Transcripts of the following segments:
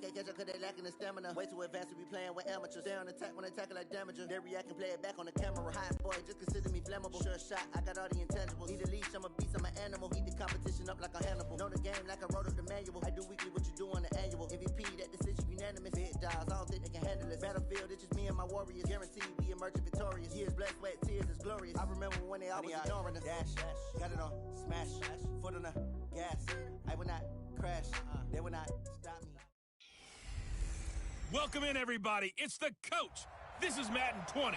can't catch up cause they lacking the stamina. Way too advanced to be playing with amateurs. They on attack when they tackle like damager. They react and play it back on the camera. Hot boy, just consider me flammable. Sure shot, I got all the intangibles. Need a leash, I'm a beast, I'm an animal. Eat the competition up like a Hannibal. Know the game like I wrote up the manual. I do weekly what you do on the annual. MVP, that decision unanimous. Big dogs, I don't think they can handle it. Battlefield, it's just me and my warriors. Guaranteed we emerging victorious. Years, blood, sweat, tears, it's glorious. I remember when they always ignoring us. Dash, got it on, smash, foot on the gas. I will not crash, they will not stop me. Welcome in, everybody. It's the coach. This is Madden 20.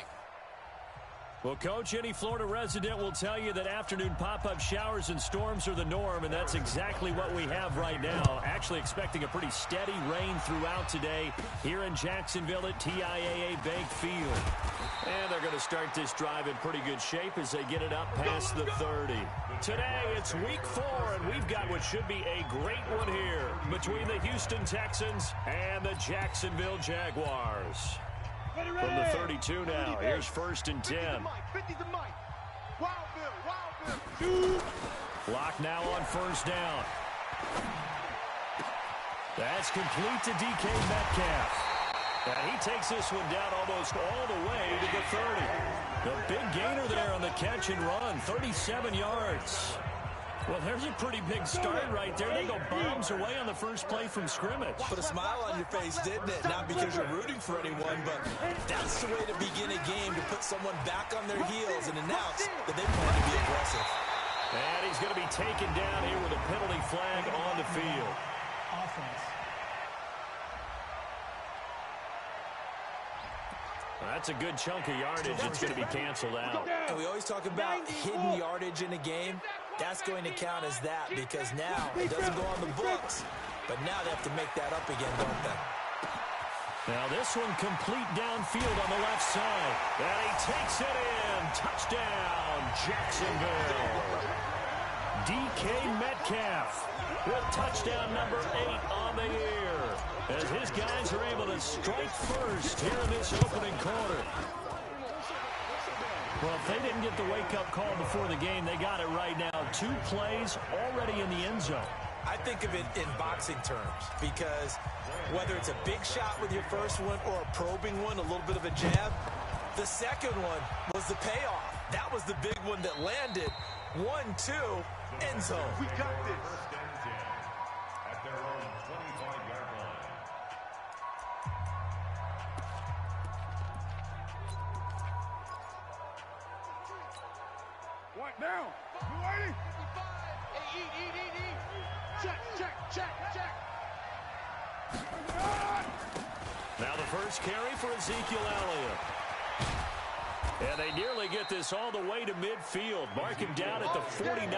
Well, Coach, any Florida resident will tell you that afternoon pop-up showers and storms are the norm, and that's exactly what we have right now. Actually expecting a pretty steady rain throughout today here in Jacksonville at TIAA Bank Field. And they're going to start this drive in pretty good shape as they get it up past the 30. Today, it's week 4, and we've got what should be a great one here between the Houston Texans and the Jacksonville Jaguars. From the 32 now, here's 1st and 10. Block now on 1st down. That's complete to DK Metcalf. And he takes this one down almost all the way to the 30. The big gainer there on the catch and run, 37 yards. Well, there's a pretty big start right there. They go bombs away on the first play from scrimmage. Put a smile on your face, didn't it? Not because you're rooting for anyone, but that's the way to begin a game, to put someone back on their heels and announce that they plan to be aggressive. And he's going to be taken down here with a penalty flag on the field. Offense. That's a good chunk of yardage. It's going to be canceled out. And we always talk about hidden yardage in a game. That's going to count as that because now it doesn't go on the books, but now they have to make that up again, don't they? Now this one complete downfield on the left side. And he takes it in. Touchdown, Jacksonville. DK Metcalf with touchdown number 8 on the year, as his guys are able to strike first here in this opening quarter. Well, if they didn't get the wake-up call before the game, they got it right now. 2 plays already in the end zone. I think of it in boxing terms because whether it's a big shot with your first one or a probing one, a little bit of a jab, the second one was the payoff. That was the big one that landed. 1-2, end zone. We got this. At their own 25-yard line. One down. You ready? 55. Hey, eat. Check. Now the first carry for Ezekiel Elliott. And they nearly get this all the way to midfield. Mark him down at the 49.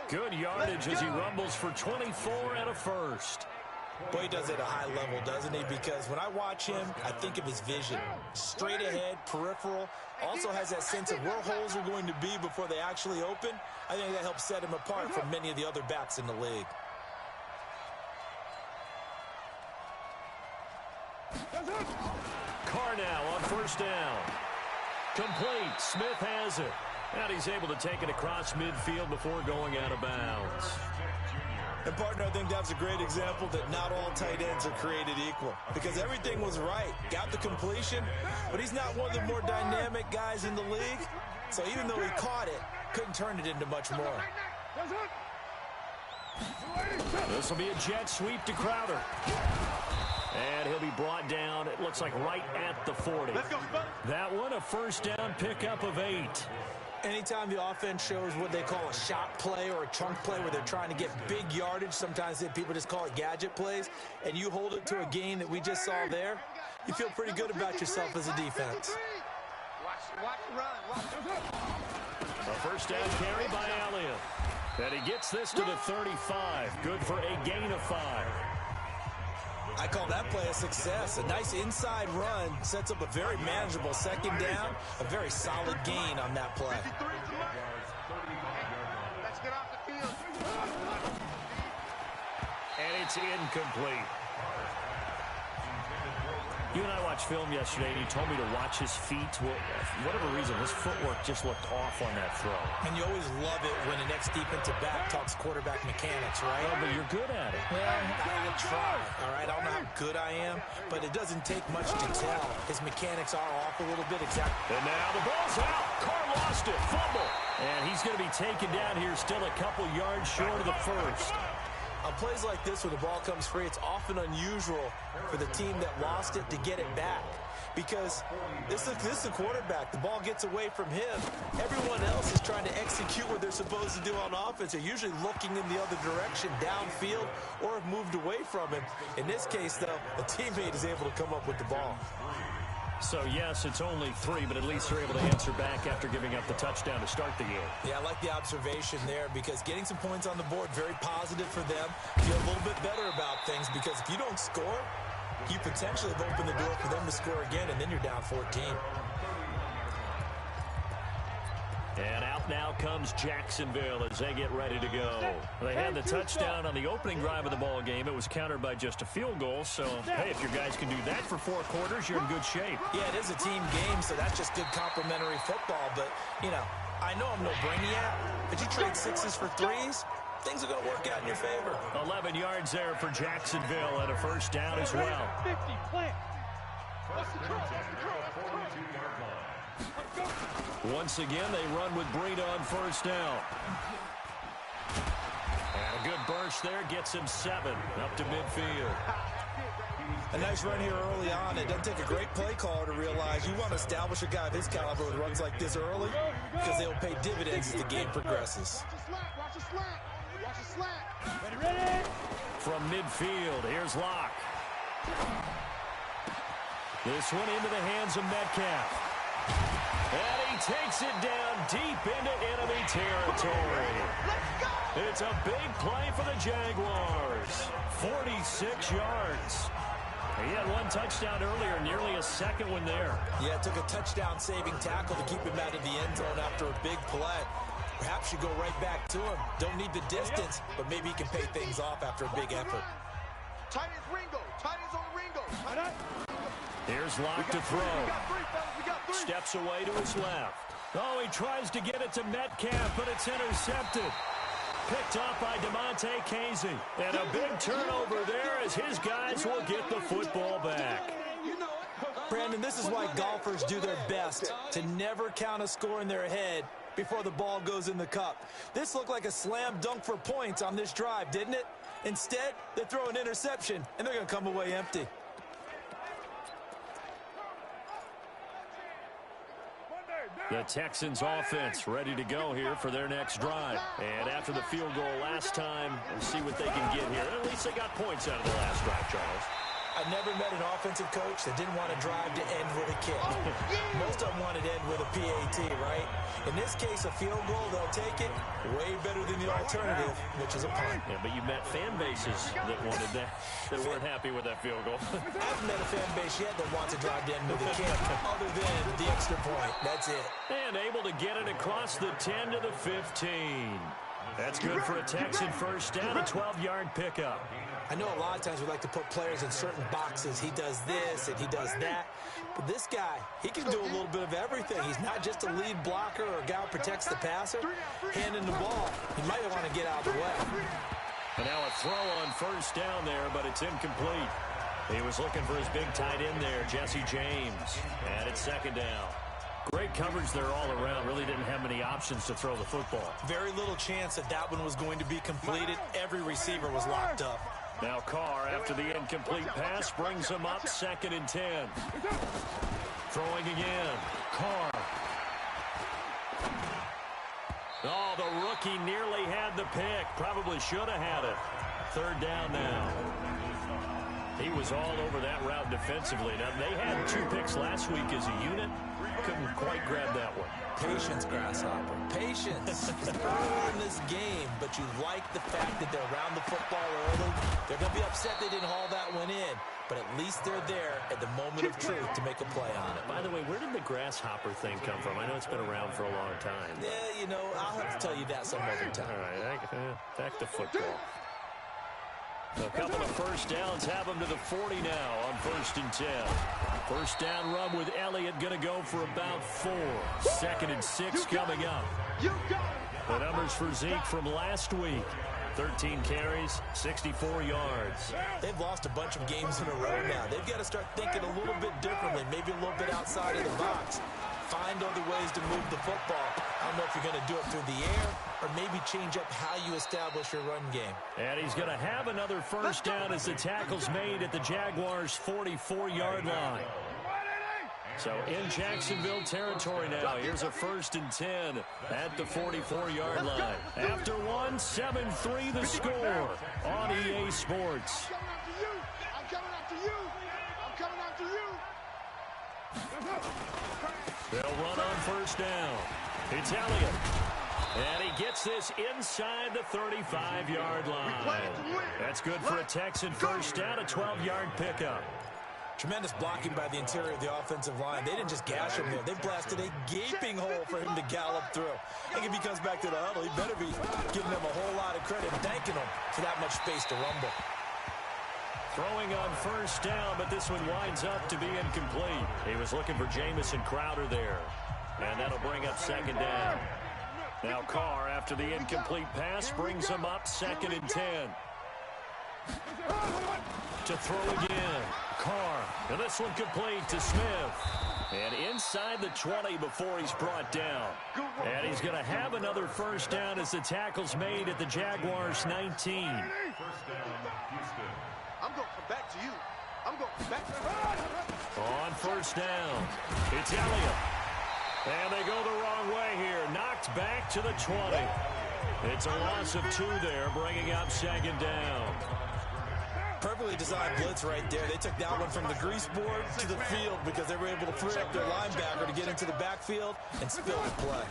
Good yardage as he rumbles for 24 and a first. Boy, he does it at a high level, doesn't he? Because when I watch him, I think of his vision. Straight ahead, peripheral. Also has that sense of where holes are going to be before they actually open. I think that helps set him apart from many of the other backs in the league. Carr now on 1st down. Complete. Smith has it. And he's able to take it across midfield before going out of bounds. And, partner, I think that's a great example that not all tight ends are created equal. Because everything was right. Got the completion, but he's not one of the more dynamic guys in the league. So even though he caught it, couldn't turn it into much more. This will be a jet sweep to Crowder. And he'll be brought down, it looks like right at the 40. That one, a 1st down pickup of 8. Anytime the offense shows what they call a shot play or a chunk play where they're trying to get big yardage, sometimes people just call it gadget plays, and you hold it to a gain that we just saw there, you feel pretty good about yourself as a defense. A 1st down carry by Elliott. And he gets this to the 35. Good for a gain of 5. I call that play a success. A nice inside run sets up a very manageable 2nd down, a very solid gain on that play. Let's get off the field. And it's incomplete. You and I watched film yesterday, and you told me to watch his feet. Well, for whatever reason, his footwork just looked off on that throw. And you always love it when an ex-defensive back talks quarterback mechanics, right? Oh, but you're good at it. Well, I try, all right? I don't know how good I am, but it doesn't take much to tell. His mechanics are off a little bit, exactly. And now the ball's out. Carr lost it. Fumble. And he's going to be taken down here, still a couple yards short of the first. On plays like this, where the ball comes free, it's often unusual for the team that lost it to get it back. Because this is the quarterback. The ball gets away from him. Everyone else is trying to execute what they're supposed to do on offense. They're usually looking in the other direction, downfield, or have moved away from him. In this case, though, a teammate is able to come up with the ball. So, yes, it's only 3, but at least they're able to answer back after giving up the touchdown to start the game. Yeah, I like the observation there because getting some points on the board, very positive for them. Feel a little bit better about things because if you don't score, you potentially have opened the door for them to score again, and then you're down 14. And out now comes Jacksonville as they get ready to go. They had the touchdown on the opening drive of the ball game. It was countered by just a field goal. So, hey, if your guys can do that for 4 quarters, you're in good shape. Yeah, it is a team game, so that's just good complementary football. But, you know, I know I'm no brainiac, but you trade 6s for 3s, things are going to work out in your favor. 11 yards there for Jacksonville and a first down as well. 50, plant. Once again, they run with Breida on first down. And a good burst there gets him 7 up to midfield. A nice run here early on. It doesn't take a great play caller to realize you want to establish a guy of his caliber with runs like this early because they'll pay dividends as the game progresses. Watch the slant. Watch the slant. Ready? From midfield, here's Locke. This one into the hands of Metcalf. And he takes it down deep into enemy territory. It's a big play for the Jaguars. 46 yards. He had 1 touchdown earlier, nearly a second one there. Yeah, it took a touchdown-saving tackle to keep him out of the end zone after a big play. Perhaps you go right back to him. Don't need the distance, but maybe he can pay things off after a big effort. Tight ends Ringo. Tight ends on Ringo. Here's Locke to throw. Steps away to his left. Oh, he tries to get it to Metcalf, but it's intercepted. Picked off by DeMonte Casey. And a big turnover there as his guys will get the football back. Brandon, this is why golfers do their best to never count a score in their head before the ball goes in the cup. This looked like a slam dunk for points on this drive, didn't it? Instead, they throw an interception, and they're going to come away empty. The Texans offense ready to go here for their next drive. And after the field goal last time, we'll see what they can get here. At least they got points out of the last drive, Charles. I've never met an offensive coach that didn't want to drive to end with a kick. Most of them wanted to end with a PAT, right? In this case, a field goal, they'll take it way better than the alternative, which is a punt. Yeah, but you met fan bases that wanted that, that weren't happy with that field goal. I haven't met a fan base yet that wants to drive to end with a kick, other than the extra point. That's it. And able to get it across the 10 to the 15. That's good for a Texan first down, a 12-yard pickup. I know a lot of times we like to put players in certain boxes. He does this and he does that. But this guy, he can do a little bit of everything. He's not just a lead blocker or a guy who protects the passer. Handing the ball, he might want to get out of the way. And now a throw on first down there, but it's incomplete. He was looking for his big tight end there, Jesse James. And it's second down. Great coverage there all around. Really didn't have many options to throw the football. Very little chance that that one was going to be completed. Every receiver was locked up. Now Carr, after the incomplete pass, brings him up 2nd and 10. Throwing again. Carr. Oh, the rookie nearly had the pick. Probably should have had it. 3rd down now. He was all over that route defensively. Now, they had 2 picks last week as a unit. Couldn't quite grab that one. Patience, Grasshopper. Patience. It's early in this game, but you like the fact that they're around the football early. They're going to be upset they didn't haul that one in, but at least they're there at the moment of truth to make a play on it. By the way, where did the Grasshopper thing come from? I know it's been around for a long time. Yeah, you know, I'll have to tell you that some other time. All right, back to football. A couple of first downs have him to the 40 now on 1st and 10. First down run with Elliott going to go for about 4. 2nd and 6 coming up. The numbers for Zeke from last week. 13 carries, 64 yards. They've lost a bunch of games in a row now. They've got to start thinking a little bit differently, maybe a little bit outside of the box. Find other ways to move the football. I don't know if you're going to do it through the air or maybe change up how you establish your run game. And he's going to have another first down as the tackle's made at the Jaguars' 44-yard line. So in Jacksonville territory now. Here's a 1st and 10 at the 44-yard line. After one, 7-3 the score on EA Sports. I'm coming after you. I'm coming after you. They'll run on first down. It's Elliott. And he gets this inside the 35-yard line. That's good for a Texan first down, a 12-yard pickup. Tremendous blocking by the interior of the offensive line. They didn't just gash him there. They blasted a gaping hole for him to gallop through. I think if he comes back to the huddle, he better be giving them a whole lot of credit and thanking them for that much space to rumble. Throwing on first down, but this one winds up to be incomplete. He was looking for Jamison Crowder there. And that'll bring up 2nd down. Now Carr, after the incomplete pass, brings him up 2nd and 10. To throw again. Carr. And this one complete to Smith. And inside the 20 before he's brought down. And he's going to have another first down as the tackle's made at the Jaguars' 19. First down, Houston. I'm going to come back to you. I'm going to come back to you. On first down, it's Elliott. And they go the wrong way here. Knocked back to the 20. It's a loss of 2 there, bringing up 2nd down. Perfectly designed blitz right there. They took that one from the grease board to the field because they were able to free up their linebacker to get into the backfield and spill the play.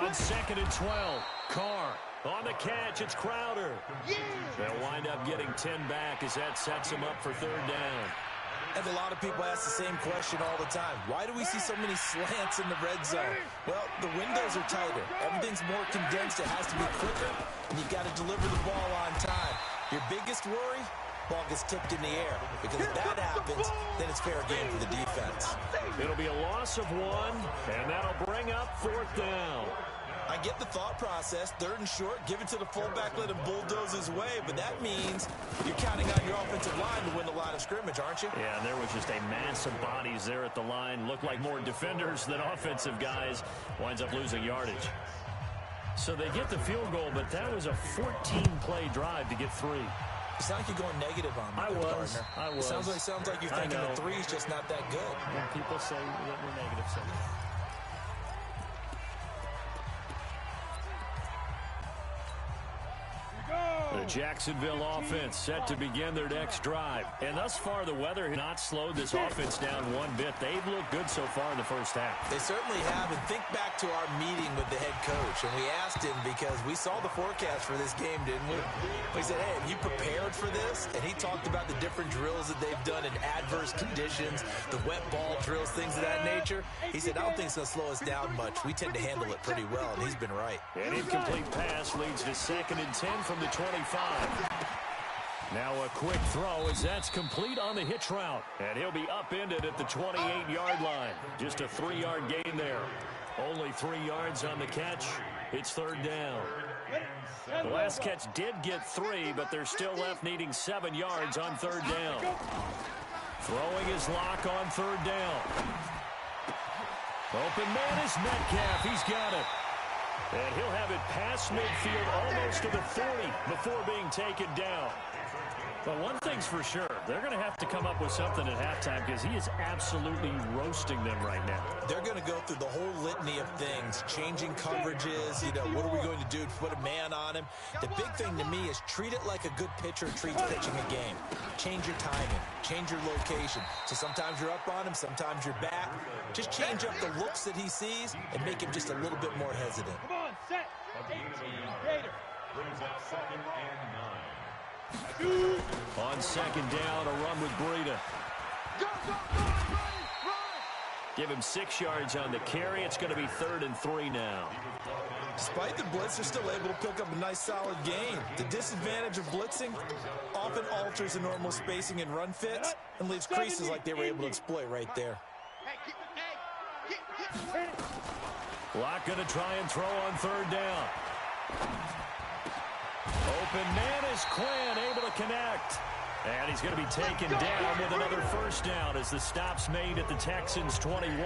On 2nd and 12, Carr. On the catch, it's Crowder. They'll wind up getting 10 back as that sets him up for 3rd down. And a lot of people ask the same question all the time. Why do we see so many slants in the red zone? Well, the windows are tighter. Everything's more condensed. It has to be quicker, and you've got to deliver the ball on time. Your biggest worry? Ball gets tipped in the air. Because if that happens, then it's fair game for the defense. It'll be a loss of 1, and that'll bring up 4th down. I get the thought process. 3rd and short, give it to the fullback, let him bulldoze his way. But that means you're counting on your offensive line to win the line of scrimmage, aren't you? Yeah, and there was just a mass of bodies there at the line. Looked like more defenders than offensive guys. Winds up losing yardage. So they get the field goal, but that was a 14-play drive to get 3. It sounds like you're going negative on me, I was. It sounds like you're thinking the 3's just not that good. When people say that we're negative, so. The Jacksonville offense set to begin their next drive. And thus far, the weather has not slowed this offense down one bit. They've looked good so far in the first half. They certainly have. And think back to our meeting with the head coach. And we asked him because we saw the forecast for this game, didn't we? We said, hey, have you prepared for this? And he talked about the different drills that they've done in adverse conditions, the wet ball drills, things of that nature. He said, I don't think it's going to slow us down much. We tend to handle it pretty well, and he's been right. An incomplete pass leads to 2nd and 10 from the 25. Now a quick throw as that's complete on the hitch route. And he'll be upended at the 28-yard line. Just a 3-yard gain there. Only 3 yards on the catch. It's 3rd down. The last catch did get 3, but they're still left needing 7 yards on 3rd down. Throwing his lock on 3rd down. Open man is Metcalf. He's got it. And he'll have it past midfield almost to the 40 before being taken down. But one thing's for sure, they're going to have to come up with something at halftime because he is absolutely roasting them right now. They're going to go through the whole litany of things, changing coverages, what are we going to do to put a man on him? The big thing to me is treat it like a good pitcher treats pitching a game. Change your timing, change your location. So sometimes you're up on him, sometimes you're back. Just change up the looks that he sees and make him just a little bit more hesitant. Come on, set. 18, Raider. Brings up 2nd and 9. On 2nd down, a run with Breida. Run. Give him 6 yards on the carry. It's going to be 3rd and 3 now. Despite the blitz, they're still able to pick up a nice, solid gain. The disadvantage of blitzing often alters the normal spacing and run fits and leaves creases like they were able to exploit right there. Locke going to try and throw on third down. Open man is Quinn, able to connect. And he's going to be taken down with another first down as the stop's made at the Texans' 21.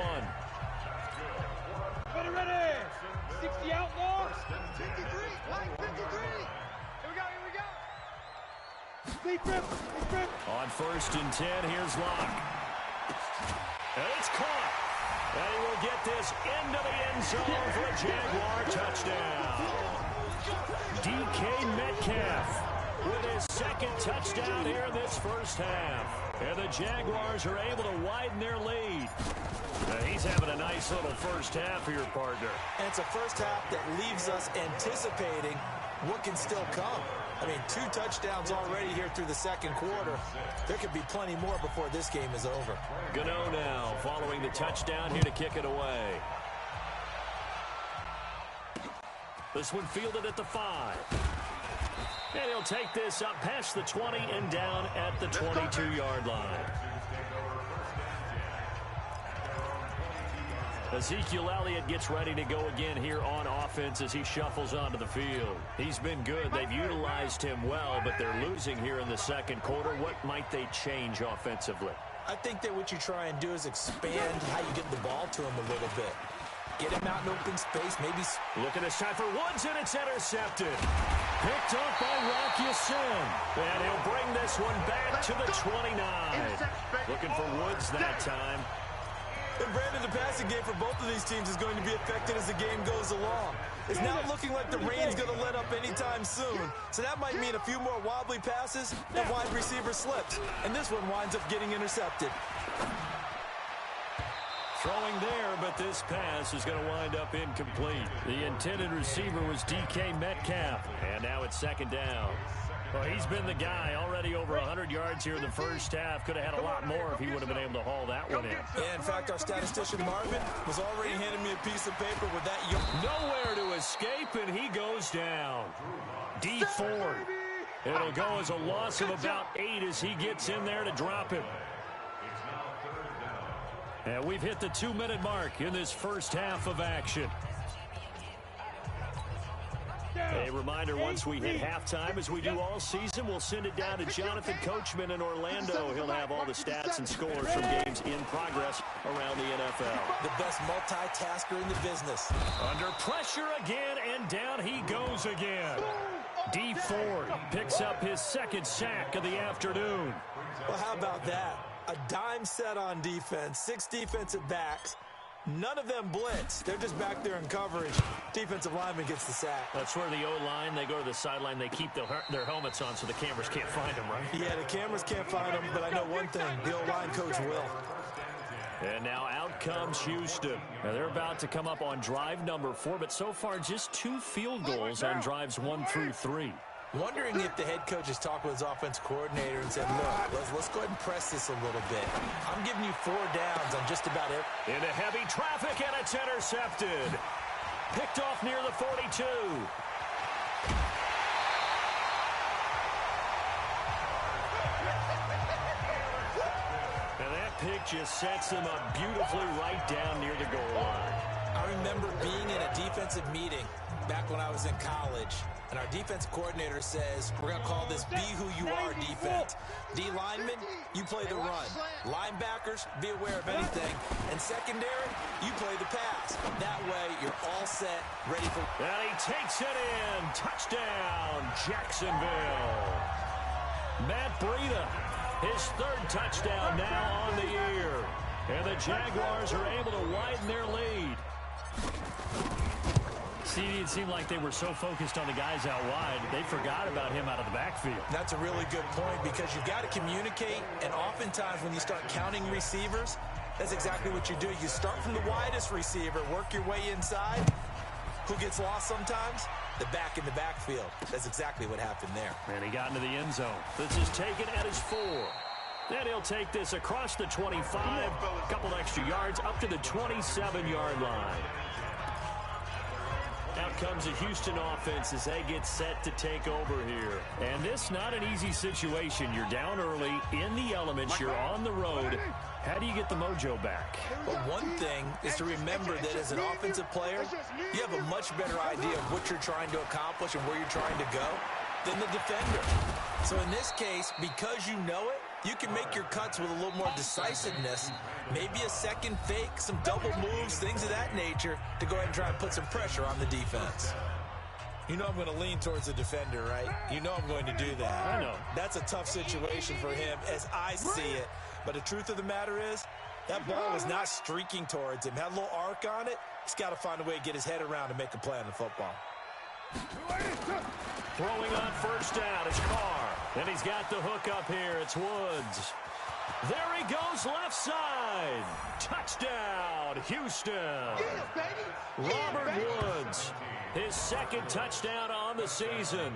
Ready. 60 outlaw. 53. Line 53. Here we go. On 1st and 10, here's Locke. And it's caught. And he will get this into the end zone for a Jaguar touchdown. DK Metcalf with his second touchdown here in this first half. And the Jaguars are able to widen their lead. He's having a nice little first half for your partner. And it's a first half that leaves us anticipating what can still come. I mean, 2 touchdowns already here through the second quarter. There could be plenty more before this game is over. Gano now following the touchdown here to kick it away. This one fielded at the 5. And he'll take this up past the 20 and down at the 22-yard line. Ezekiel Elliott gets ready to go again here on offense as he shuffles onto the field. He's been good. They've utilized him well, but they're losing here in the second quarter. What might they change offensively? I think that what you try and do is expand how you get the ball to him a little bit. Get him out in open space, maybe. Look at this time for Woods, and it's intercepted. Picked up by Rocky Sin. And he'll bring this one back to the 29. Looking for Woods that time. And Brandon, the passing game for both of these teams is going to be affected as the game goes along. It's now looking like the rain's going to let up anytime soon. So that might mean a few more wobbly passes and wide receiver slips. And this one winds up getting intercepted. Throwing there, but this pass is going to wind up incomplete. The intended receiver was DK Metcalf. And now it's second down. Well, he's been the guy already over 100 yards here in the first half. Could have had a lot more if he would have been able to haul that one in. Yeah, in fact, our statistician Marvin was already handing me a piece of paper with that. Nowhere to escape, and he goes down. D Ford. It'll go as a loss of about 8 as he gets in there to drop him. And we've hit the 2-minute mark in this first half of action. A reminder, once we hit halftime, as we do all season, we'll send it down to Jonathan Coachman in Orlando. He'll have all the stats and scores from games in progress around the NFL. The best multitasker in the business. Under pressure again, and down he goes again. D Ford picks up his second sack of the afternoon. Well, how about that? A dime set on defense, 6 defensive backs. None of them blitz. They're just back there in coverage. Defensive lineman gets the sack. That's where the O-line, they go to the sideline, they keep their helmets on so the cameras can't find them, right? Yeah, the cameras can't find them, but I know one thing. The O-line coach will. And now out comes Houston. Now they're about to come up on drive number 4, but so far just 2 field goals on drives 1 through 3. Wondering if the head coach has talked with his offense coordinator and said, look, let's go ahead and press this a little bit. I'm giving you 4 downs on just about every. Into heavy traffic, and it's intercepted. Picked off near the 42. And that pick just sets them up beautifully right down near the goal line. I remember being in a defensive meeting back when I was in college, and our defense coordinator says, we're going to call this Be Who You Are defense. D linemen, you play the run. Linebackers, be aware of anything. And secondary, you play the pass. That way, you're all set, ready for... And he takes it in. Touchdown, Jacksonville. Matt Breida, his 3rd touchdown now on the year. And the Jaguars are able to widen their lead. See, it seemed like they were so focused on the guys out wide, they forgot about him out of the backfield. That's a really good point because you've got to communicate, and oftentimes when you start counting receivers, that's exactly what you do. You start from the widest receiver, work your way inside. Who gets lost sometimes? The back in the backfield. That's exactly what happened there. And he got into the end zone. This is taken at his 4. Then he'll take this across the 25, a couple extra yards, up to the 27-yard line. Out comes the Houston offense as they get set to take over here. And this not an easy situation. You're down early, in the elements, you're on the road. How do you get the mojo back? Well, one thing is to remember that as an offensive player, you have a much better idea of what you're trying to accomplish and where you're trying to go than the defender. So in this case, because you know it, you can make your cuts with a little more decisiveness, maybe a second fake, some double moves, things of that nature, to go ahead and try and put some pressure on the defense. You know I'm going to lean towards the defender, right? You know I'm going to do that. I know. That's a tough situation for him as I see it. But the truth of the matter is, that ball was not streaking towards him. Had a little arc on it. He's got to find a way to get his head around and make a play on the football. Throwing on first down, it's Carr. And he's got the hook up here. It's Woods. There he goes, left side. Touchdown, Houston. Robert Woods, his second touchdown on the season,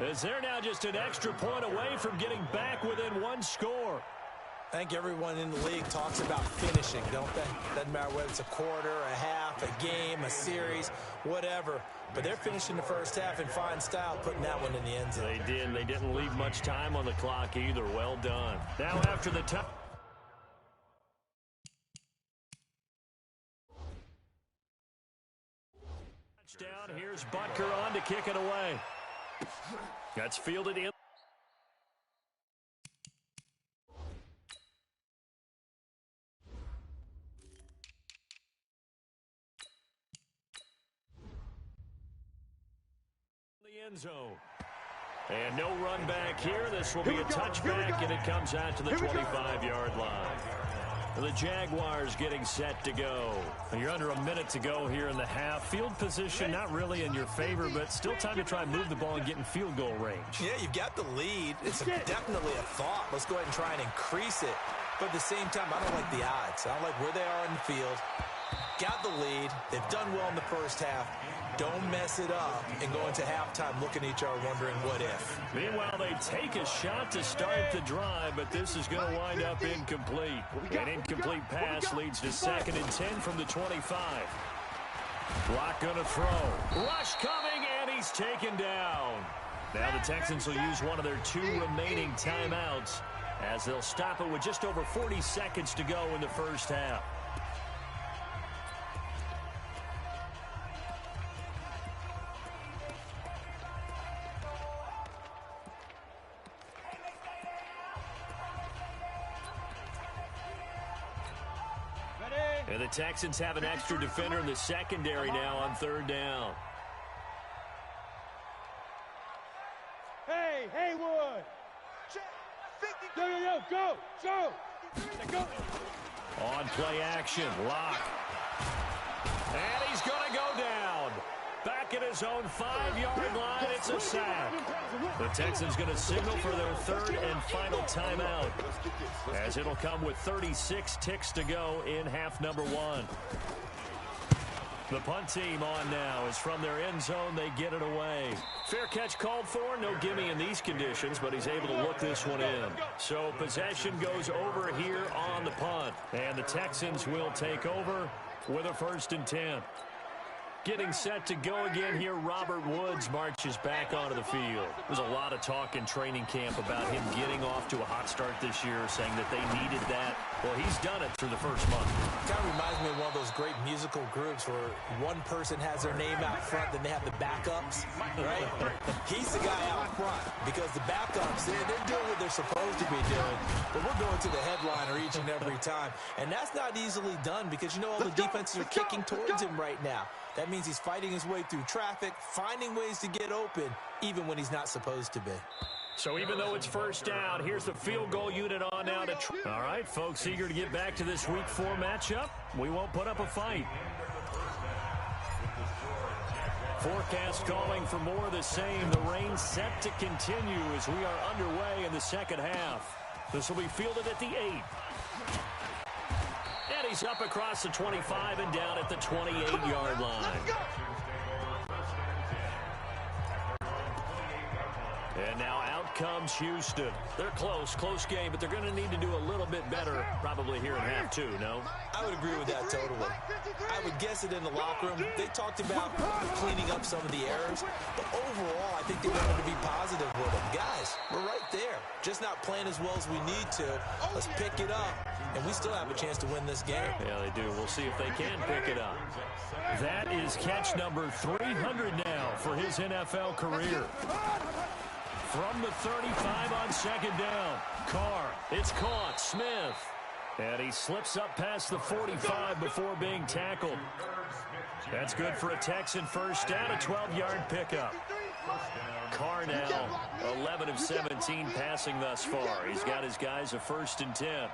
as they're now just an extra point away from getting back within one score. I think everyone in the league talks about finishing, don't they? Doesn't matter whether it's a quarter, a half, a game, a series, whatever. But they're finishing the first half in fine style, putting that one in the end zone. They did. They didn't leave much time on the clock either. Well done. Now after the touchdown, here's Butker on to kick it away. That's fielded in. End zone. And no run back here. This will be a touchback, and it comes out to the 25-yard line. The Jaguars getting set to go. You're under a minute to go here in the half. Field position not really in your favor, but still time to try and move the ball and get in field goal range. Yeah, you've got the lead. It's definitely a thought. Let's go ahead and try and increase it. But at the same time, I don't like the odds. I don't like where they are in the field. Got the lead. They've done well in the first half. Don't mess it up and go into halftime looking at each other wondering what if. Meanwhile, they take a shot to start the drive, but this is going to wind up incomplete. An incomplete pass leads to 2nd and 10 from the 25. Block going to throw. Rush coming, and he's taken down. Now the Texans will use one of their 2 remaining timeouts as they'll stop it with just over 40 seconds to go in the first half. And the Texans have an extra defender in the secondary now on 3rd down. Hey, Haywood! Go! On play action, Lock. And he's going to go down. Back at his own 5-yard line, it's a sack. The Texans going to signal for their 3rd and final timeout, as it'll come with 36 ticks to go in half number 1. The punt team on now is from their end zone. They get it away. Fair catch called for. No gimme in these conditions, but he's able to look this one in. So possession goes over here on the punt, and the Texans will take over with a 1st and 10. Getting set to go again here, Robert Woods marches back onto the field. There's a lot of talk in training camp about him getting off to a hot start this year, saying that they needed that. Well, he's done it through the first month. Kind of reminds me of one of those great musical groups where one person has their name out front, then they have the backups, right? He's the guy out front because the backups, they're doing what they're supposed to be doing, but we're going to the headliner each and every time. And that's not easily done because, you know, all the defenses are kicking towards him right now. That means he's fighting his way through traffic, finding ways to get open, even when he's not supposed to be. So even though it's 1st down, here's the field goal unit on now to all right, folks, eager to get back to this Week 4 matchup. We won't put up a fight. Forecast calling for more of the same. The rain set to continue as we are underway in the second half. This will be fielded at the 8. And he's up across the 25 and down at the 28-yard line. And now out comes Houston. They're close game, but they're going to need to do a little bit better probably here in half two, no? I would agree with that totally. I would guess it in the locker room. They talked about cleaning up some of the errors, but overall, I think they wanted to be positive with them. Guys, we're right there. Just not playing as well as we need to. Let's pick it up, and we still have a chance to win this game. Yeah, they do. We'll see if they can pick it up. That is catch number 300 now for his NFL career. From the 35 on second down. Carr, it's caught. Smith. And he slips up past the 45 before being tackled. That's good for a Texan first down, a 12-yard pickup. Carr now 11 of 17 passing thus far. He's got his guys a 1st and 10.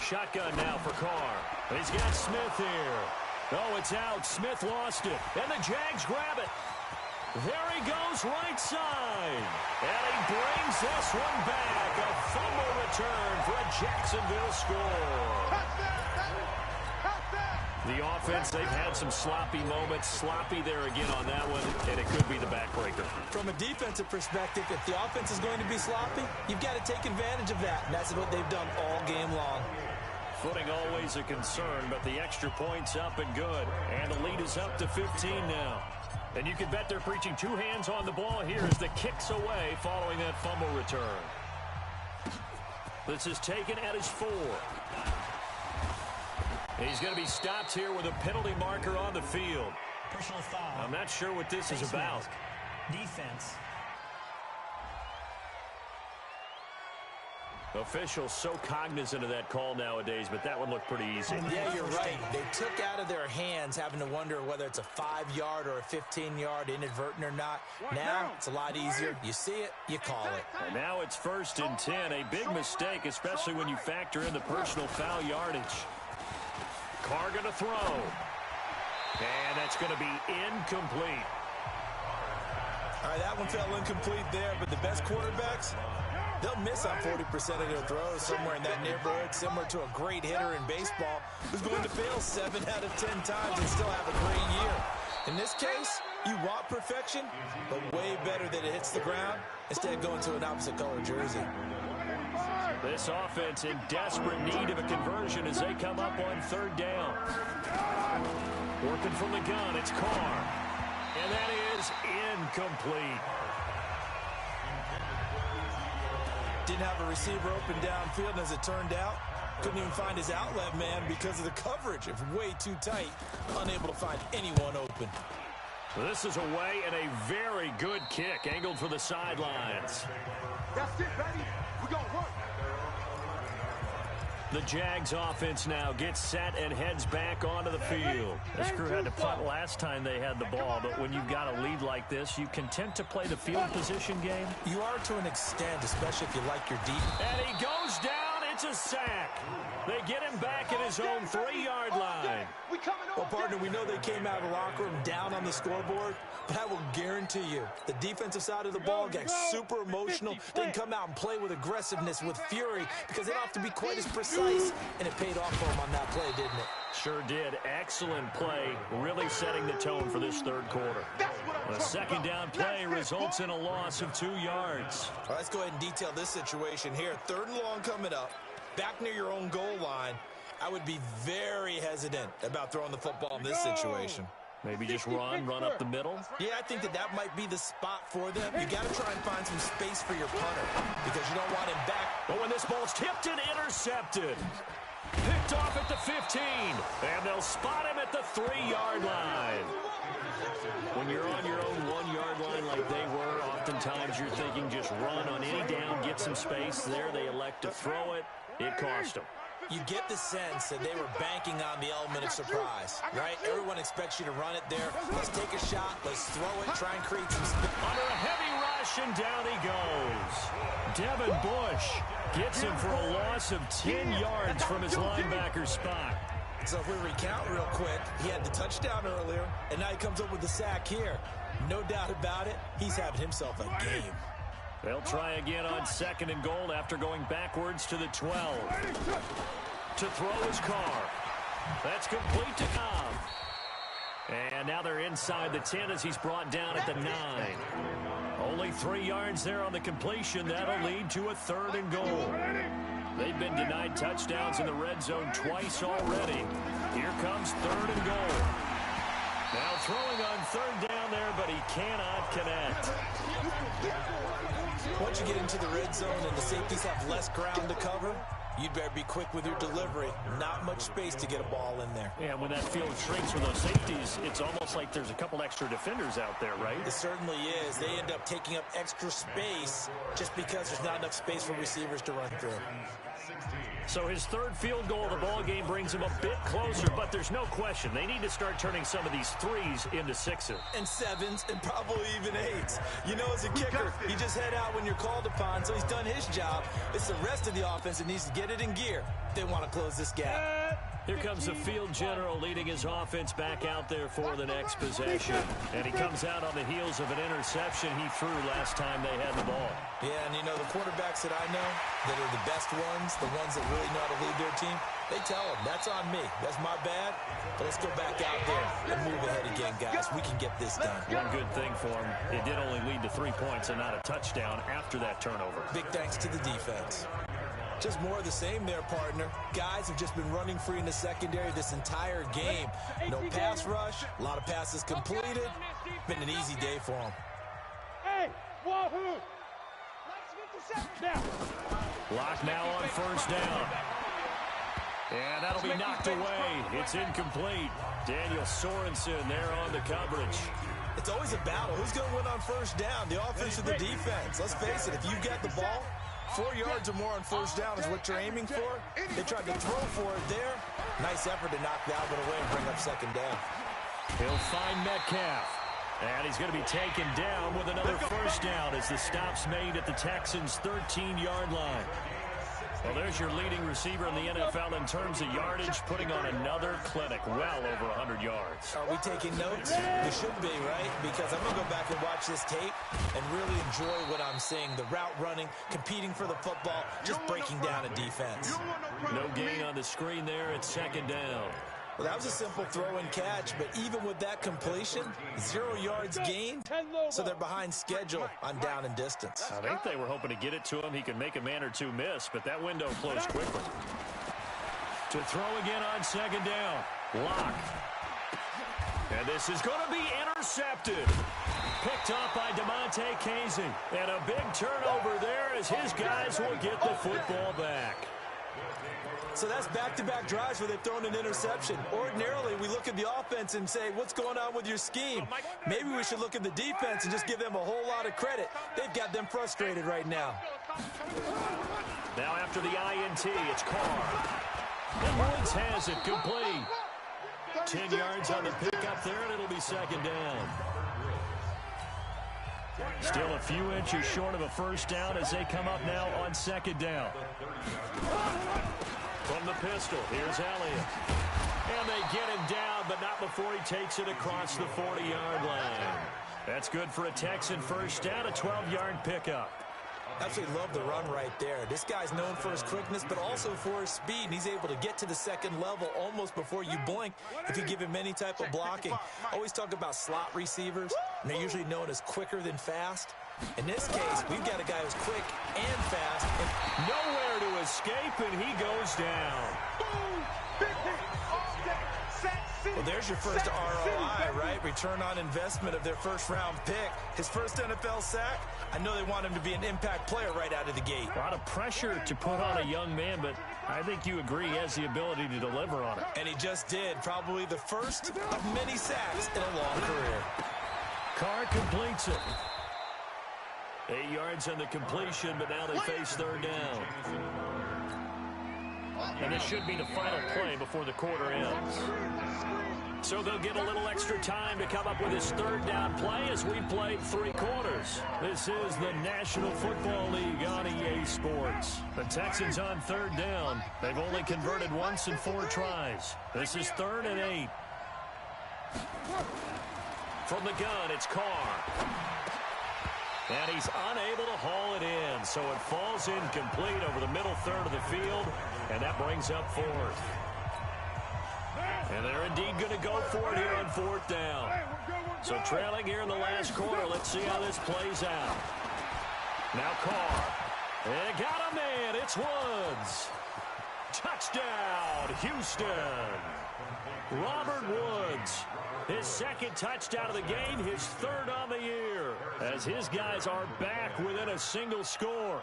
Shotgun now for Carr. He's got Smith here. Oh, it's out. Smith lost it. And the Jags grab it. There he goes right side. And he brings this one back. A fumble return for a Jacksonville score. The offense, they've had some sloppy moments. Sloppy there again on that one, and it could be the backbreaker. From a defensive perspective, if the offense is going to be sloppy, you've got to take advantage of that, and that's what they've done all game long. Footing always a concern, but the extra point's up and good. And the lead is up to 15 now. And you can bet they're preaching 2 hands on the ball here as the kick's away following that fumble return. This is taken at his 4. He's going to be stopped here with a penalty marker on the field. Personal foul. I'm not sure what this is about. Defense. Officials so cognizant of that call nowadays, but that one looked pretty easy. Yeah, you're right. They took out of their hands having to wonder whether it's a 5-yard or a 15-yard inadvertent or not. Now it's a lot easier. You see it, you call it. And now it's 1st and 10. A big mistake, especially when you factor in the personal foul yardage. Carr going to throw. And that's going to be incomplete. All right, that one fell incomplete there, but the best quarterbacks, they'll miss on 40% of their throws somewhere in that neighborhood, similar to a great hitter in baseball who's going to fail 7 out of 10 times and still have a great year. In this case, you want perfection, but way better that it hits the ground instead of going to an opposite color jersey. This offense in desperate need of a conversion as they come up on 3rd down. Working from the gun, it's Carr. And that is incomplete. Didn't have a receiver open downfield, and as it turned out, couldn't even find his outlet man because of the coverage. It was way too tight, unable to find anyone open. This is away and a very good kick, angled for the sidelines. That's it, baby. We're going to work. The Jags offense now gets set and heads back onto the field. This crew had to punt last time they had the ball, but when you've got a lead like this, you content to play the field position game? You are to an extent, especially if you like your deep. And he goes down. It's a sack. They get him back at his own 3-yard line. Well, partner, we know they came out of the locker room down on the scoreboard, but I will guarantee you the defensive side of the ball got super emotional. They can come out and play with aggressiveness, with fury, because they don't have to be quite as precise, and it paid off for them on that play, didn't it? Sure did. Excellent play, really setting the tone for this 3rd quarter. A 2nd down play results in a loss of 2 yards. All right, let's go ahead and detail this situation here. 3rd and long coming up, back near your own goal line. I would be very hesitant about throwing the football in this situation. Maybe just run up the middle? Yeah, I think that might be the spot for them. You got to try and find some space for your punter because you don't want him back. But when this ball's tipped and intercepted. Picked off at the 15, and they'll spot him at the 3-yard line. When you're on your own 1-yard line like they were, oftentimes you're thinking just run on any down, get some space. There they elect to throw it. It cost them. You get the sense that they were banking on the element of surprise, right? Everyone expects you to run it there. Let's take a shot. Let's throw it. Try and create some space. Under a heavy rush, and down he goes. Devin Bush gets him for a loss of 10 yards from his linebacker spot. So if we recount real quick, he had the touchdown earlier, and now he comes up with the sack here. No doubt about it, he's having himself a game. They'll try again on 2nd and goal after going backwards to the 12. To throw his Carr. That's complete to Cobb. And now they're inside the 10 as he's brought down at the 9. Only 3 yards there on the completion. That'll lead to a 3rd and goal. They've been denied touchdowns in the red zone twice already. Here comes 3rd and goal. Now throwing on 3rd down there, but he cannot connect. Once you get into the red zone and the safeties have less ground to cover, you'd better be quick with your delivery. Not much space to get a ball in there. Yeah, when that field shrinks for those safeties, it's almost like there's a couple extra defenders out there, right? It certainly is. They end up taking up extra space just because there's not enough space for receivers to run through. So his 3rd field goal of the ball game brings him a bit closer, but there's no question they need to start turning some of these 3s into 6s. And 7s, and probably even 8s. You know, as a kicker, you just head out when you're called upon, so he's done his job. It's the rest of the offense that needs to get it in gear. They want to close this gap. Here comes the field general leading his offense back out there for the next possession. And he comes out on the heels of an interception he threw last time they had the ball. Yeah, and you know, the quarterbacks that I know that are the best ones, the ones that really know how to lead their team, they tell them, that's on me. That's my bad. But let's go back out there and move ahead again, guys. We can get this done. One good thing for him, it did only lead to 3 points and not a touchdown after that turnover. Big thanks to the defense. Just more of the same there, partner. Guys have just been running free in the secondary this entire game. No pass rush, a lot of passes completed. Been an easy day for them. Hey, wahoo! Now. Lock now on 1st down. And that'll be knocked away. It's incomplete. Daniel Sorensen there on the coverage. It's always a battle. Who's going to win on 1st down, the offense or the defense? Let's face it, if you get the ball, 4 yards or more on 1st down is what you're aiming for. They tried to throw for it there. Nice effort to knock that one away and bring up 2nd down. He'll find Metcalf. And he's going to be taken down with another 1st down as the stop's made at the Texans' 13-yard line. Well, there's your leading receiver in the NFL in terms of yardage, putting on another clinic, well over 100 yards. Are we taking notes? We should be, right? Because I'm going to go back and watch this tape and really enjoy what I'm seeing. The route running, competing for the football, just breaking down a defense. No gain on the screen there. It's 2nd down. Well, that was a simple throw and catch, but even with that completion, 0 yards gained, so they're behind schedule on down and distance. I think they were hoping to get it to him. He could make a man or 2 miss, but that window closed quickly. To throw again on 2nd down. Lock. And this is going to be intercepted. Picked up by DeMonte Casey. And a big turnover there as his guys will get the football back. So that's back-to-back drives where they've thrown an interception. Ordinarily, we look at the offense and say, what's going on with your scheme? Maybe we should look at the defense and just give them a whole lot of credit. They've got them frustrated right now. Now after the INT, it's Carr. And Woods has it complete. 10 yards on the pickup there, and it'll be 2nd down. Still a few inches short of a 1st down as they come up now on 2nd down. From the pistol, here's Elliott. And they get him down, but not before he takes it across the 40-yard line. That's good for a Texan 1st down, a 12-yard pickup. Absolutely love the run right there. This guy's known for his quickness, but also for his speed. And he's able to get to the 2nd level almost before you blink if you give him any type of blocking. Always talk about slot receivers, and they're usually known as quicker than fast. In this case, we've got a guy who's quick and fast. And nowhere to escape, and he goes down. Well, there's your first ROI, right? Return on investment of their 1st-round pick. His first NFL sack. I know they want him to be an impact player right out of the gate. A lot of pressure to put on a young man, but I think you agree he has the ability to deliver on it. And he just did. Probably the first of many sacks in a long career. Carr completes it. 8 yards on the completion, but now they face 3rd down. And this should be the final play before the quarter ends. So they'll get a little extra time to come up with his 3rd down play as we played 3 quarters. This is the National Football League on EA Sports. The Texans on 3rd down. They've only converted once in 4 tries. This is 3rd and 8. From the gun, it's Carr. And he's unable to haul it in, so it falls incomplete over the middle 3rd of the field, and that brings up 4th. And they're indeed going to go for it here on 4th down. So trailing here in the last quarter. Let's see how this plays out. Now Carr. And got a man. It's Woods. Touchdown, Houston. Robert Woods. His second touchdown of the game, his 3rd on the year, as his guys are back within a single score.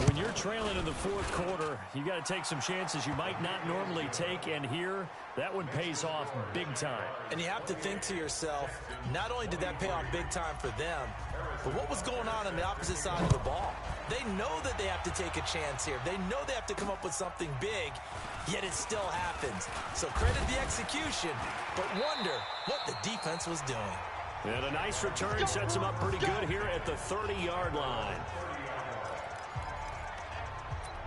When you're trailing in the 4th quarter, you got to take some chances you might not normally take, and here, that one pays off big time. And you have to think to yourself, not only did that pay off big time for them, but what was going on the opposite side of the ball? They know that they have to take a chance here. They know they have to come up with something big, yet it still happens. So credit the execution, but wonder what the defense was doing. And a nice return sets them up pretty good here at the 30-yard line.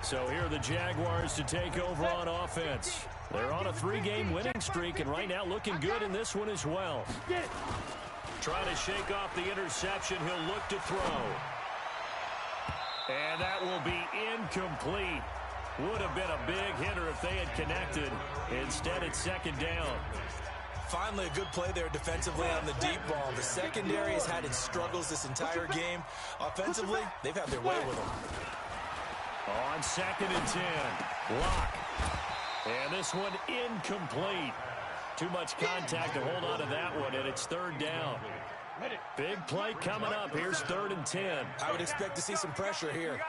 So here are the Jaguars to take over on offense. They're on a 3-game winning streak, and right now looking good in this one as well. Trying to shake off the interception. He'll look to throw. And that will be incomplete. Would have been a big hitter if they had connected. Instead, it's 2nd down. Finally, a good play there defensively on the deep ball. The secondary has had its struggles this entire game. Offensively, they've had their way with them. On 2nd and 10. Lock. And this one incomplete. Too much contact to hold on to that one, and it's 3rd down. Big play coming up. Here's 3rd and 10. I would expect to see some pressure here.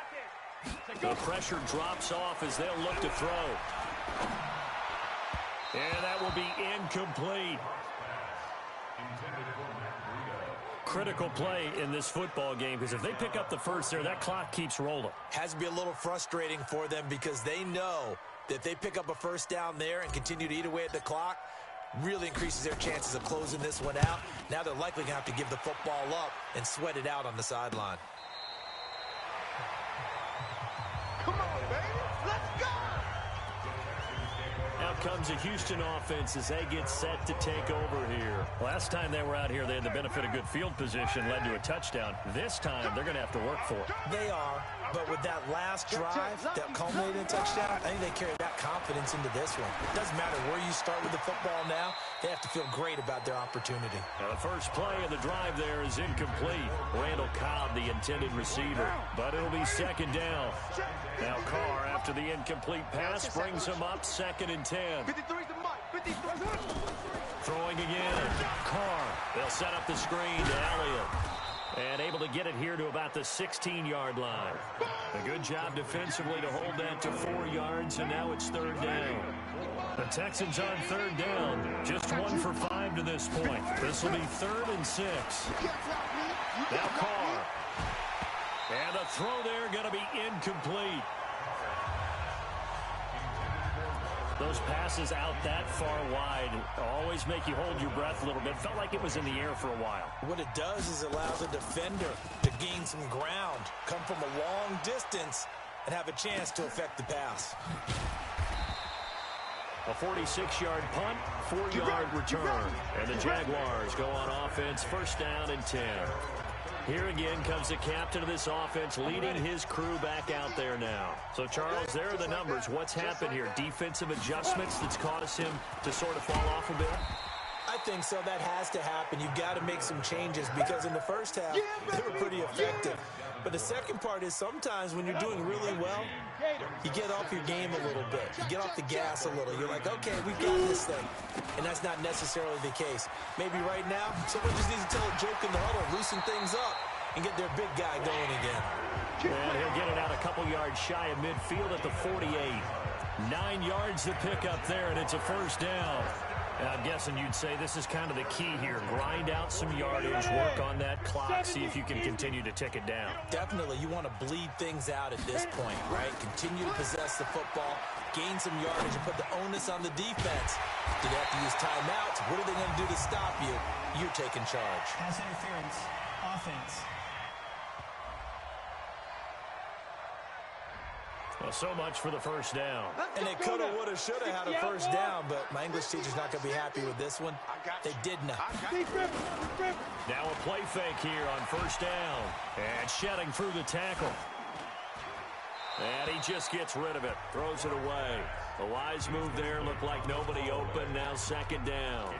The pressure drops off as they'll look to throw. And that will be incomplete. Critical play in this football game, because if they pick up the first there, that clock keeps rolling. Has to be a little frustrating for them because they know that if they pick up a 1st down there and continue to eat away at the clock, really increases their chances of closing this one out. Now they're likely going to have to give the football up and sweat it out on the sideline. Come on, baby. Let's go. Out comes a Houston offense as they get set to take over here. Last time they were out here, they had the benefit of good field position, led to a touchdown. This time, they're going to have to work for it. They are, but with that last drive that culminated in a touchdown, I think they carry that confidence into this one. It doesn't matter where you start with the football now. They have to feel great about their opportunity. Now, the first play of the drive there is incomplete. Randall Cobb, the intended receiver, but it'll be 2nd down. Now Carr, after the incomplete pass, brings him up 2nd and 10. 53's the mic. 53. Throwing again. Carr. They'll set up the screen to Elliott. And able to get it here to about the 16-yard line. A good job defensively to hold that to 4 yards, and now it's 3rd down. The Texans on 3rd down. Just 1 for 5 to this point. This will be 3rd and 6. Now Carr. And the throw there going to be incomplete. Those passes out that far wide always make you hold your breath a little bit. Felt like it was in the air for a while. What it does is allow the defender to gain some ground, come from a long distance, and have a chance to affect the pass. A 46-yard punt, 4-yard return. And the Jaguars go on offense, 1st down and 10. Here again comes the captain of this offense leading his crew back out there now. So, Charles, there are the numbers. What's happened here? Defensive adjustments that's caused him to sort of fall off a bit? I think so. That has to happen. You've got to make some changes because in the first half, they were pretty effective. But the second part is sometimes when you're doing really well, you get off your game a little bit. You get off the gas a little. You're like, okay, we've got this thing. And that's not necessarily the case. Maybe right now, someone just needs to tell a joke in the huddle, loosen things up, and get their big guy going again. And he'll get it out a couple yards shy of midfield at the 48. 9 yards to pick up there, and it's a 1st down. And I'm guessing you'd say this is kind of the key here. Grind out some yardage, work on that clock, see if you can continue to tick it down. Definitely. You want to bleed things out at this point, right? Continue to possess the football, gain some yardage, and put the onus on the defense. Do they have to use timeouts? What are they going to do to stop you? You're taking charge. Pass interference. Offense. Well, so much for the 1st down. And they coulda, woulda, shoulda had a 1st down, but my English teacher's not going to be happy with this one. They did not. Now a play fake here on 1st down. And shedding through the tackle. And he just gets rid of it. Throws it away. A wise move there. Looked like nobody open. Now second down.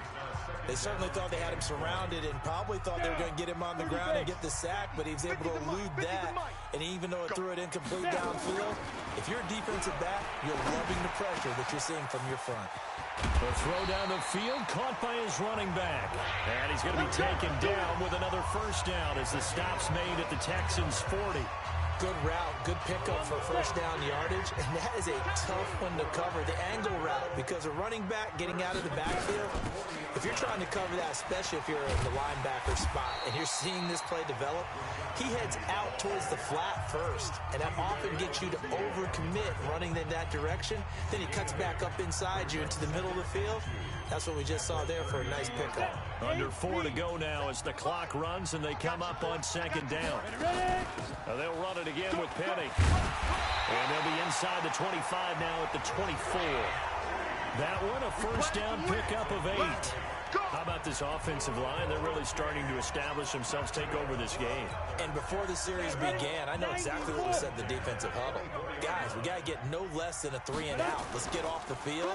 They certainly thought they had him surrounded and probably thought they were going to get him on the ground and get the sack, but he was able to elude that. And even though it threw it incomplete downfield, if you're a defensive back, you're loving the pressure that you're seeing from your front. The throw down the field, caught by his running back. And he's going to be taken down with another first down as the stop's made at the Texans' 40. Good route, good pickup for first down yardage, and that is a tough one to cover, the angle route, because a running back getting out of the backfield, if you're trying to cover that, especially if you're in the linebacker spot and you're seeing this play develop, he heads out towards the flat first, and that often gets you to overcommit running in that direction. Then he cuts back up inside you into the middle of the field. That's what we just saw there for a nice pickup. Under 4 to go now as the clock runs and they come up on second down. Now they'll run it again with Penny. And they'll be inside the 25 now at the 24. That one a first down pickup of 8. How about this offensive line? They're really starting to establish themselves, take over this game. And before the series began, I know exactly what we said in the defensive huddle. Guys, we got to get no less than a 3 and out. Let's get off the field.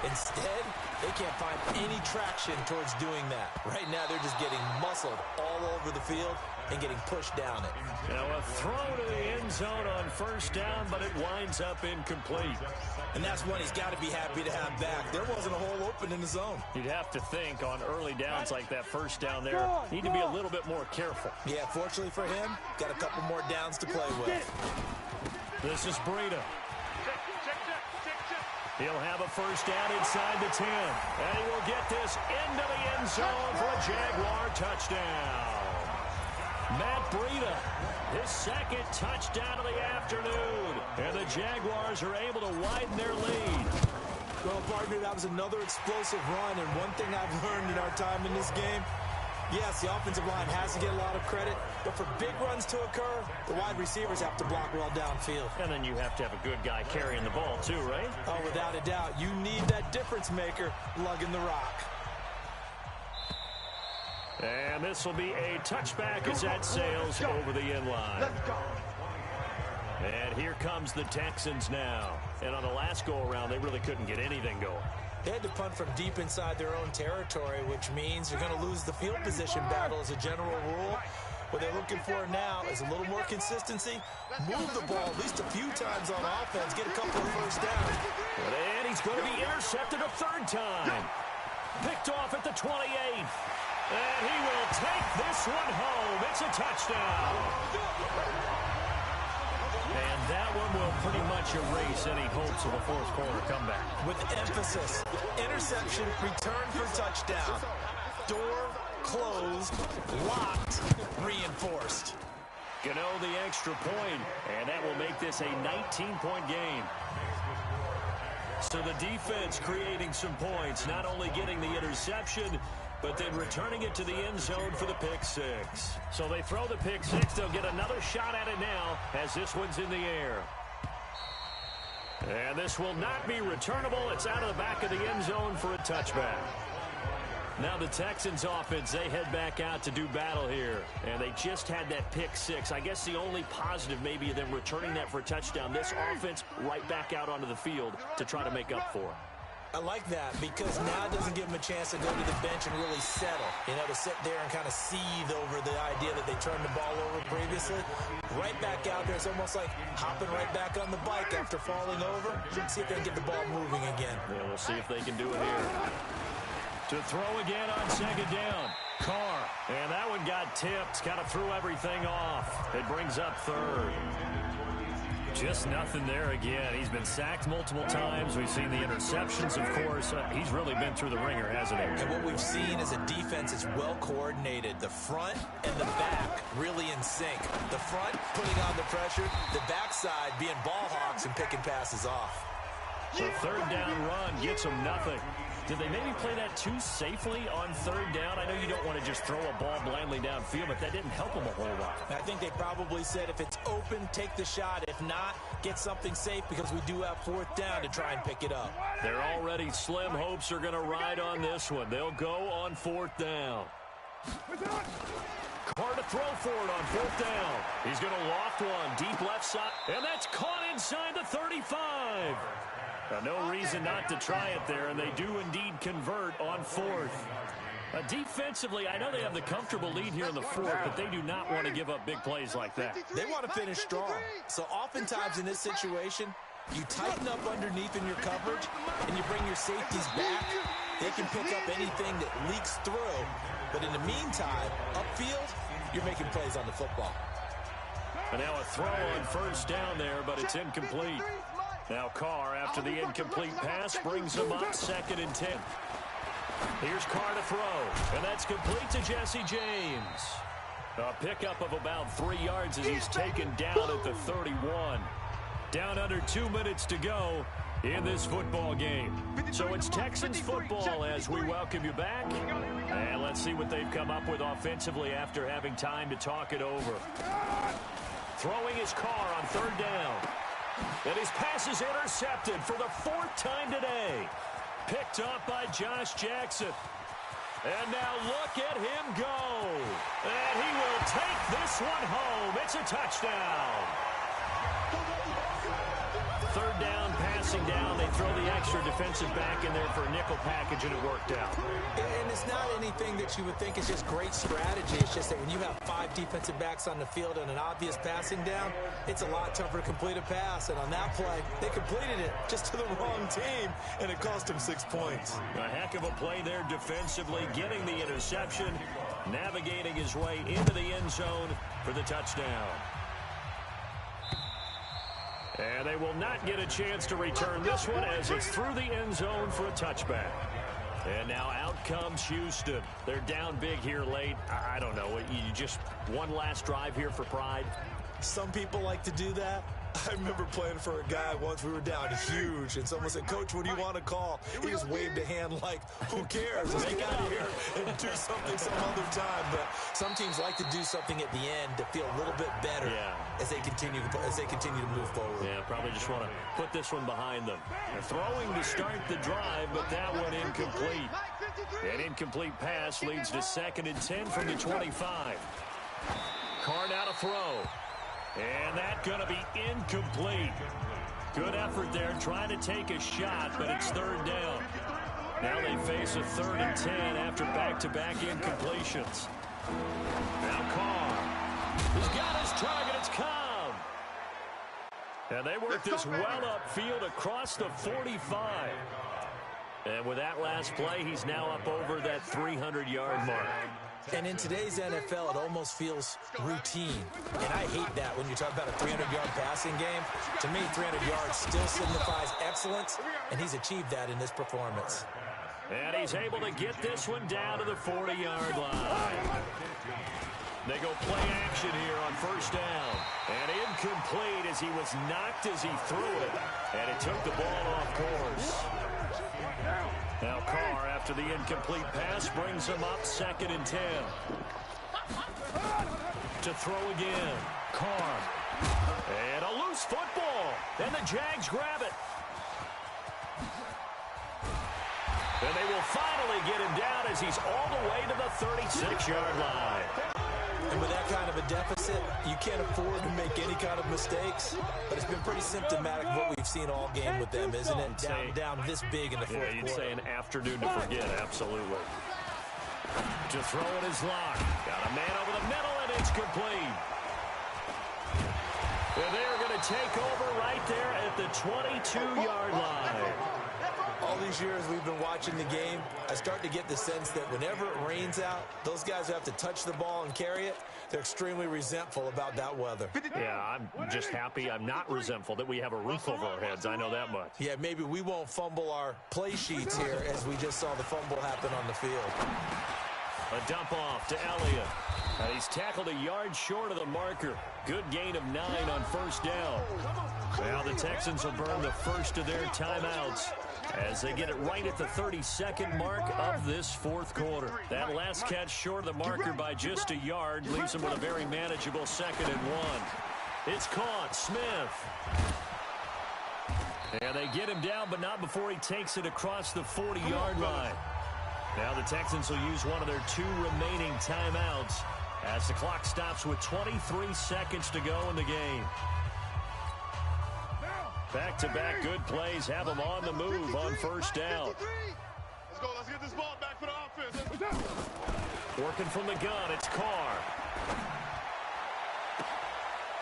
Instead, they can't find any traction towards doing that. Right now, they're just getting muscled all over the field and getting pushed down it. Now a throw to the end zone on first down, but it winds up incomplete. And that's one he's got to be happy to have back. There wasn't a hole open in the zone. You'd have to think on early downs like that first down there, need to be a little bit more careful. Yeah, fortunately for him, got a couple more downs to play with. This is Breida. He'll have a first down inside the 10. And he will get this into the end zone for a Jaguar touchdown. Matt Breida, his second touchdown of the afternoon. And the Jaguars are able to widen their lead. Well, partner, that was another explosive run. And one thing I've learned in our time in this game, yes, the offensive line has to get a lot of credit, but for big runs to occur, the wide receivers have to block well downfield. And then you have to have a good guy carrying the ball too, right? Oh, without a doubt. You need that difference maker lugging the rock. And this will be a touchback as that sails over the end line. And here comes the Texans now. And on the last go-around, they really couldn't get anything going. They had to punt from deep inside their own territory, which means you're going to lose the field position battle as a general rule. What they're looking for now is a little more consistency. Move the ball at least a few times on offense. Get a couple of first downs. And he's going to be intercepted a third time. Picked off at the 28th. And he will take this one home. It's a touchdown. And that one will pretty much erase any hopes of a fourth quarter comeback. With emphasis, interception, return for touchdown. Door closed, locked, reinforced. Gano the extra point, and that will make this a 19-point game. So the defense creating some points, not only getting the interception, but then returning it to the end zone for the pick six. So they throw the pick six. They'll get another shot at it now as this one's in the air. And this will not be returnable. It's out of the back of the end zone for a touchback. Now the Texans offense, they head back out to do battle here. And they just had that pick six. I guess the only positive maybe of them returning that for a touchdown. This offense right back out onto the field to try to make up for it. I like that because now it doesn't give them a chance to go to the bench and really settle. You know, to sit there and kind of seethe over the idea that they turned the ball over previously. Right back out there. It's almost like hopping right back on the bike after falling over. See if they can get the ball moving again. Yeah, we'll see if they can do it here. To throw again on second down. Carr. And that one got tipped. Kind of threw everything off. It brings up third. Just nothing there again. He's been sacked multiple times. We've seen the interceptions, of course. He's really been through the ringer, hasn't he? And what we've seen is a defense that's well coordinated. The front and the back really in sync. The front putting on the pressure. The backside being ball hawks and picking passes off. So third down run gets them nothing. Did they maybe play that too safely on third down? I know you don't want to just throw a ball blindly downfield, but that didn't help them a whole lot. I think they probably said if it's open, take the shot. If not, get something safe because we do have fourth down to try and pick it up. They're already slim hopes are going to ride on this one. They'll go on fourth down. Carr to throw for it on fourth down. He's going to loft one deep left side, and that's caught inside the 35. No reason not to try it there, and they do indeed convert on fourth. Defensively, I know they have the comfortable lead here in the fourth, but they do not want to give up big plays like that. They want to finish strong. So oftentimes in this situation, you tighten up underneath in your coverage, and you bring your safeties back. They can pick up anything that leaks through. But in the meantime, upfield, you're making plays on the football. And now a throw on first down there, but it's incomplete. Now Carr, after the incomplete pass, brings him up 2nd and 10. Here's Carr to throw, and that's complete to Jesse James. A pickup of about 3 yards as he's taken down at the 31. Down under 2 minutes to go in this football game. So it's Texans football as we welcome you back. And let's see what they've come up with offensively after having time to talk it over. Throwing his Carr on 3rd down. And his pass is intercepted for the 4th time today. Picked up by Josh Jackson. And now look at him go. And he will take this one home. It's a touchdown. 3rd down, passing down. They throw the extra defensive back in there for a nickel package, and it worked out. And it's not anything that you would think is just great strategy. It's just that when you have 5 defensive backs on the field and an obvious passing down, it's a lot tougher to complete a pass. And on that play, they completed it just to the wrong team, and it cost them 6 points. A heck of a play there defensively, getting the interception, navigating his way into the end zone for the touchdown. And they will not get a chance to return this one as it's through the end zone for a touchback. And now out comes Houston. They're down big here late. I don't know. You just one last drive here for pride? Some people like to do that. I remember playing for a guy once. We were down huge, and someone said, "Coach, what do you want to call?" He just waved a hand like, "Who cares? Let's get out of here and do something some other time." But some teams like to do something at the end to feel a little bit better as they continue to move forward. Yeah, probably just want to put this one behind them. They're throwing to start the drive, but that one incomplete. An incomplete pass leads to 2nd and 10 from the 25. Carr now to throw. And that's going to be incomplete. Good effort there trying to take a shot, but it's 3rd down. Now they face a 3rd and 10 after back-to-back incompletions. Now Carr. He's got his target. It's Cobb. And they work this well upfield across the 45. And with that last play, he's now up over that 300-yard mark. And in today's NFL, it almost feels routine. And I hate that when you talk about a 300-yard passing game. To me, 300 yards still signifies excellence, and he's achieved that in this performance. And he's able to get this one down to the 40-yard line. They go play action here on 1st down. And incomplete as he was knocked as he threw it. And it took the ball off course. Now Carr, after the incomplete pass, brings him up 2nd and 10. To throw again. Carr. And a loose football. And the Jags grab it. And they will finally get him down as he's all the way to the 36-yard line. And with that kind of a deficit, you can't afford to make any kind of mistakes. But it's been pretty symptomatic of what we've seen all game with them, isn't it? Down this big in the fourth quarter. You'd say an afternoon to forget, absolutely. To throw it is locked. Got a man over the middle, and it's complete. And they're going to take over right there at the 22-yard line. All these years we've been watching the game, I start to get the sense that whenever it rains out, those guys who have to touch the ball and carry it, they're extremely resentful about that weather. Yeah, I'm just happy I'm not resentful that we have a roof over our heads. I know that much. Yeah, maybe we won't fumble our play sheets here as we just saw the fumble happen on the field. A dump off to Elliott. And he's tackled a yard short of the marker. Good gain of 9 on 1st down. Now the Texans will burn the first of their timeouts as they get it right at the 32nd mark of this fourth quarter. That last catch short of the marker by just a yard leaves them with a very manageable 2nd and 1. It's caught. Smith. And they get him down, but not before he takes it across the 40-yard line. Now the Texans will use one of their 2 remaining timeouts as the clock stops with 23 seconds to go in the game. Back-to-back good plays have them on the move on first down. Let's go. Let's get this ball back for the offense. Working from the gun, it's Carr.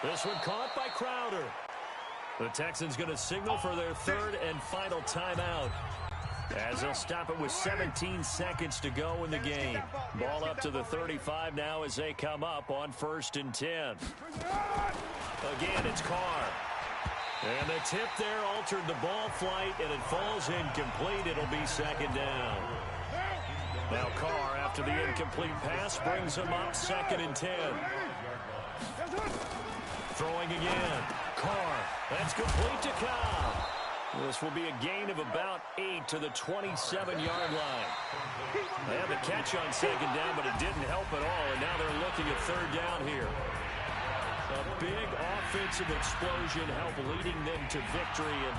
This one caught by Crowder. The Texans going to signal for their third and final timeout, as they'll stop it with 17 seconds to go in the game. Ball up to the 35 now as they come up on 1st and 10. Again, it's Carr. And the tip there altered the ball flight, and it falls incomplete. It'll be 2nd down. Now Carr, after the incomplete pass, brings him up 2nd and 10. Throwing again. Carr. That's complete to Cobb. This will be a gain of about 8 to the 27-yard line. They had the catch on 2nd down, but it didn't help at all, and now they're looking at 3rd down here. A big offensive explosion helped leading them to victory, and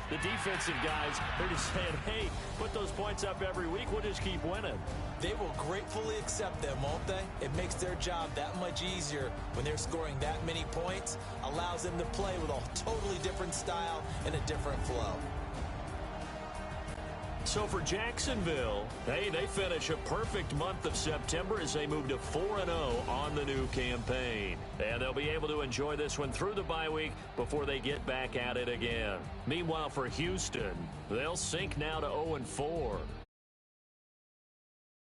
the defensive guys, they're just saying, hey, put those points up every week, we'll just keep winning. They will gratefully accept them, won't they? It makes their job that much easier when they're scoring that many points, allows them to play with a totally different style and a different flow. So for Jacksonville, hey, they finish a perfect month of September as they move to 4-0 on the new campaign. And they'll be able to enjoy this one through the bye week before they get back at it again. Meanwhile, for Houston, they'll sink now to 0-4.